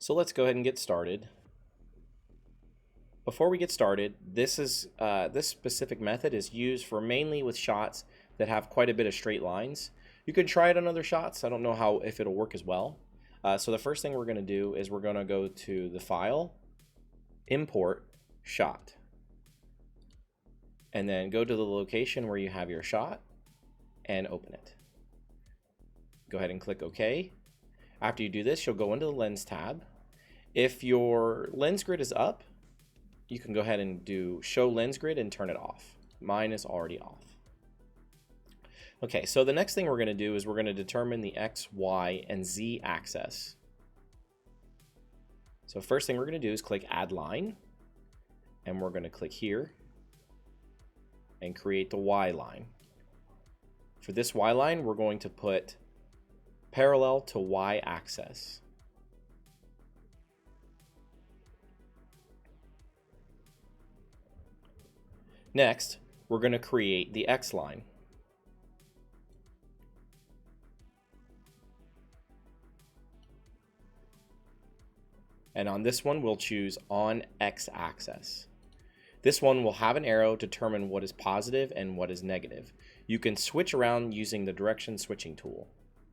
So let's go ahead and get started. Before we get started, this specific method is used for mainly with shots that have quite a bit of straight lines. You could try it on other shots. I don't know if it'll work as well. So the first thing we're going to do is we're going to go to the file, import shot, and then go to the location where you have your shot and open it. Go ahead and click OK. After you do this, you'll go into the lens tab. If your lens grid is up, you can go ahead and do show lens grid and turn it off. Mine is already off. Okay, so the next thing we're going to do is we're going to determine the X, Y, and Z axis. So first thing we're going to do is click add line, and we're going to click here and create the Y line. For this Y line, we're going to put parallel to Y axis. Next, we're going to create the X line. And on this one, we'll choose on X axis. This one will have an arrow to determine what is positive and what is negative. You can switch around using the direction switching tool.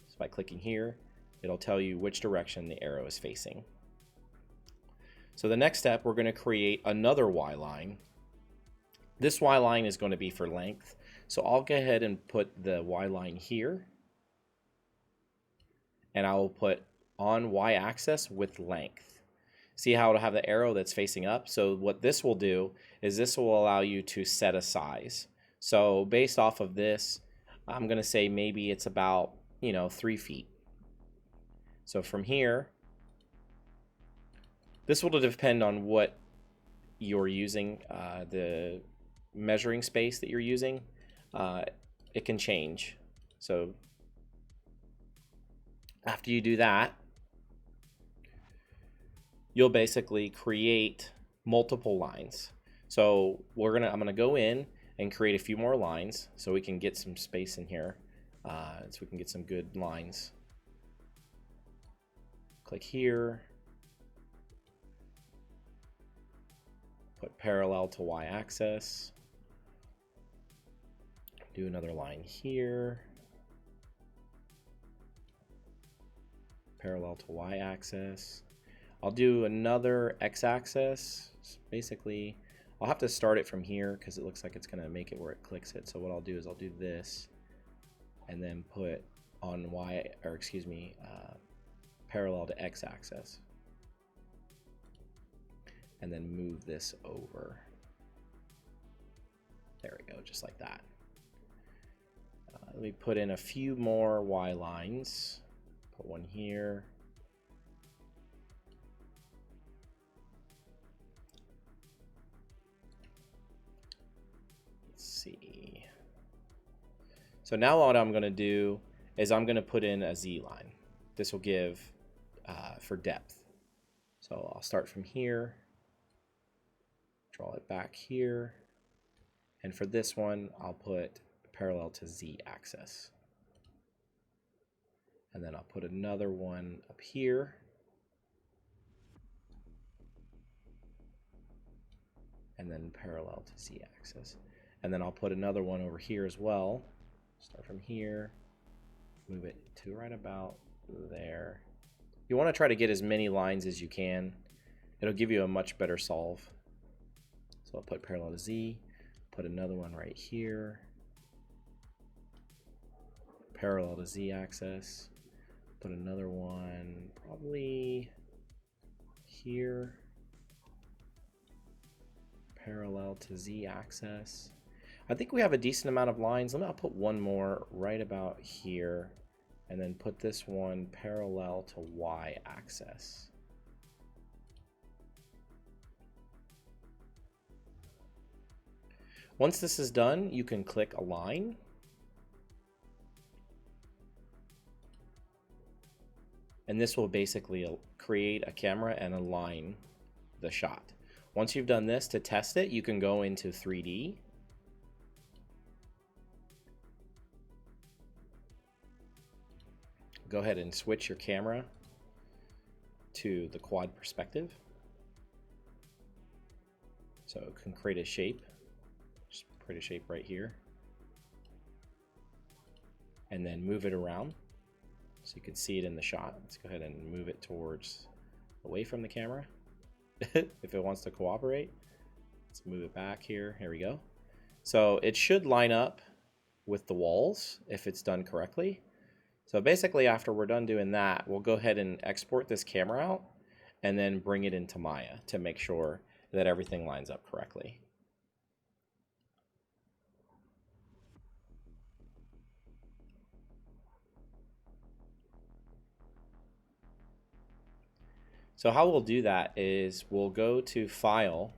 So by clicking here, it'll tell you which direction the arrow is facing. So the next step, we're going to create another Y line. This Y line is going to be for length. So I'll go ahead and put the Y line here. And I will put on Y axis with length. See how it'll have the arrow that's facing up? So what this will do is this will allow you to set a size. So based off of this, I'm going to say maybe it's about, 3 feet. So from here, this will depend on what you're using, the measuring space that you're using. It can change. So after you do that, you'll basically create multiple lines. So I'm gonna go in and create a few more lines so we can get some space in here, so we can get some good lines. Click here, put parallel to Y axis, do another line here, parallel to Y axis. I'll do another X axis. Basically, I'll have to start it from here because it looks like it's going to make it where it clicks it. So what I'll do is I'll do this and then put on parallel to X axis. And then move this over. There we go, just like that. Let me put in a few more Y lines. Put one here. See. So now what I'm going to do is I'm going to put in a Z line. This will give for depth. So I'll start from here, draw it back here, and for this one I'll put parallel to Z axis. And then I'll put another one up here. And then parallel to Z axis. And then I'll put another one over here as well. Start from here, move it to right about there. You want to try to get as many lines as you can. It'll give you a much better solve. So I'll put parallel to Z, put another one right here, parallel to Z axis, put another one probably here, parallel to Z axis. I think we have a decent amount of lines. I'll put one more right about here and then put this one parallel to Y axis. Once this is done, you can click Align. And this will basically create a camera and align the shot. Once you've done this, to test it, you can go into 3D. Go ahead and switch your camera to the quad perspective. So it can create a shape. Just create a shape right here. And then move it around so you can see it in the shot. Let's go ahead and move it towards away from the camera. If it wants to cooperate, let's move it back here. Here we go. So it should line up with the walls if it's done correctly. So basically, after we're done doing that, we'll go ahead and export this camera out and then bring it into Maya to make sure that everything lines up correctly. So how we'll do that is we'll go to File,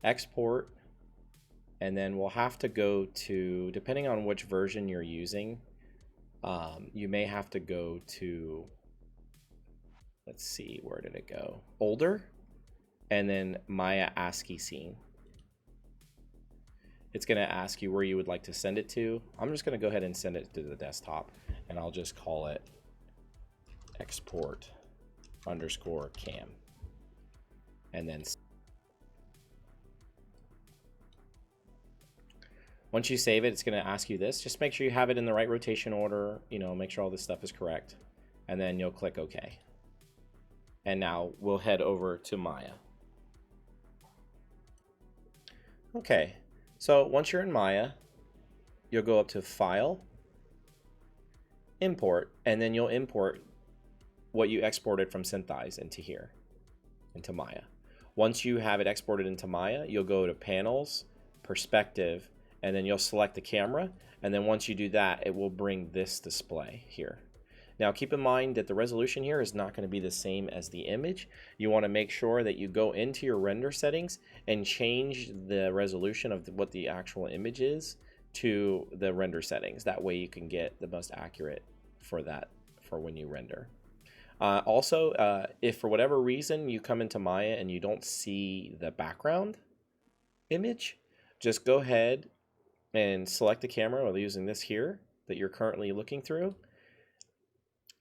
Export, and then we'll have to go to, depending on which version you're using, you may have to go to, let's see, where did it go? Older, and then Maya ASCII scene. It's going to ask you where you would like to send it to. I'm just going to go ahead and send it to the desktop, and I'll just call it export_cam. And then once you save it, it's going to ask you this. Just make sure you have it in the right rotation order, make sure all this stuff is correct, and then you'll click OK. And now we'll head over to Maya. Okay, so once you're in Maya, you'll go up to File, Import, and then you'll import what you exported from Syntheyes into here, into Maya. Once you have it exported into Maya, you'll go to Panels, Perspective, and then you'll select the camera. And then once you do that, it will bring this display here. Now keep in mind that the resolution here is not going to be the same as the image. You want to make sure that you go into your render settings and change the resolution of what the actual image is to the render settings. That way you can get the most accurate for that, for when you render. Also, if for whatever reason you come into Maya and you don't see the background image, just go ahead and select the camera while using this here that you're currently looking through.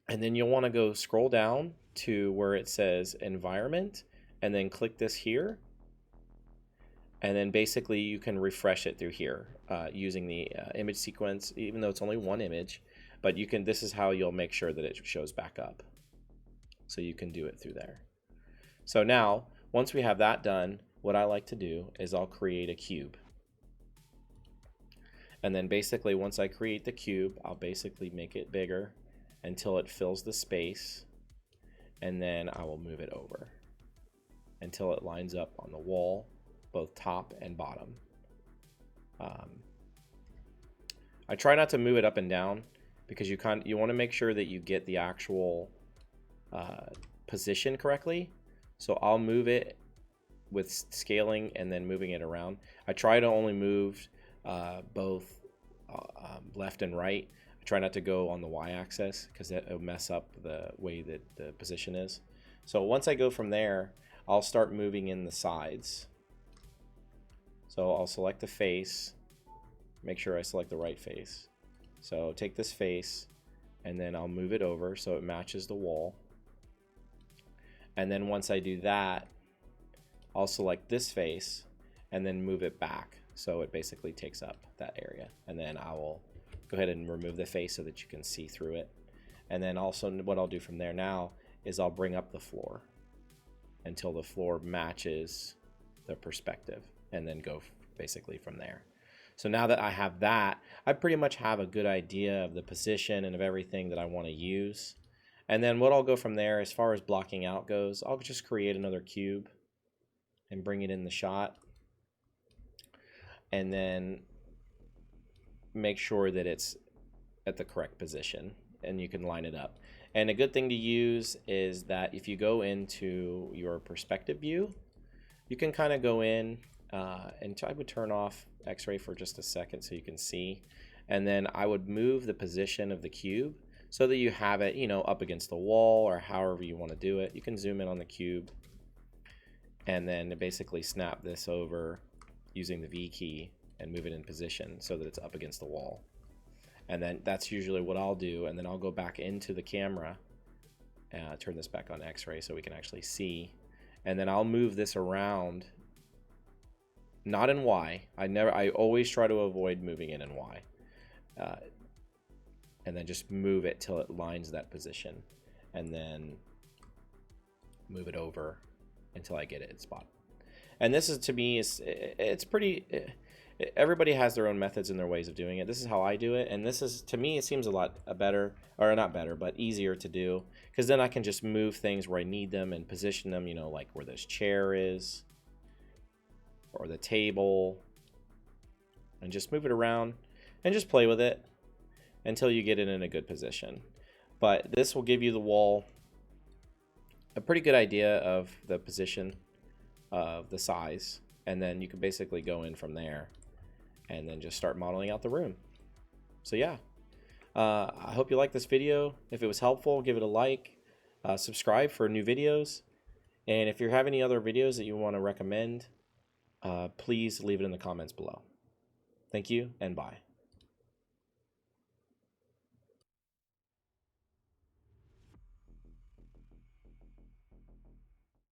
And then you'll want to go scroll down to where it says environment and then click this here. And then basically you can refresh it through here using the image sequence, even though it's only one image, but you can, this is how you'll make sure that it shows back up. So you can do it through there. So now, once we have that done, what I like to do is I'll create a cube. And then basically once I create the cube, I'll basically make it bigger until it fills the space, and then I will move it over until it lines up on the wall, both top and bottom. I try not to move it up and down because you want to make sure that you get the actual position correctly. So I'll move it with scaling and then moving it around. I try to only move both left and right. I try not to go on the y-axis because it'll mess up the way that the position is. So once I go from there, I'll start moving in the sides. So I'll select the face, make sure I select the right face. So take this face and then I'll move it over so it matches the wall. And then once I do that, I'll select this face and then move it back so it basically takes up that area. And then I will go ahead and remove the face so that you can see through it. And then also what I'll do from there now is I'll bring up the floor until the floor matches the perspective and then go basically from there. So now that I have that, I pretty much have a good idea of the position and of everything that I want to use. And then what I'll go from there as far as blocking out goes, I'll just create another cube and bring it in the shot. And then make sure that it's at the correct position and you can line it up. And a good thing to use is that if you go into your perspective view, you can kind of go in and I would turn off X-ray for just a second so you can see. And then I would move the position of the cube so that you have it, up against the wall or however you want to do it. You can zoom in on the cube and then basically snap this over using the V key and move it in position so that it's up against the wall. And then that's usually what I'll do. And then I'll go back into the camera turn this back on X-ray so we can actually see. And then I'll move this around, not in Y. I always try to avoid moving it in Y. And then just move it till it lines that position, and then move it over until I get it in spot. And this is, to me, it's pretty, everybody has their own methods and their ways of doing it. This is how I do it, and this is, to me, it seems a lot better, or not better, but easier to do, because then I can just move things where I need them and position them, you know, like where this chair is, or the table, and just move it around and just play with it until you get it in a good position. But this will give you the wall a pretty good idea of the position of the size, and then you can basically go in from there and then just start modeling out the room. So yeah, I hope you liked this video. If it was helpful, give it a like, subscribe for new videos, and if you have any other videos that you want to recommend, please leave it in the comments below. Thank you, and bye.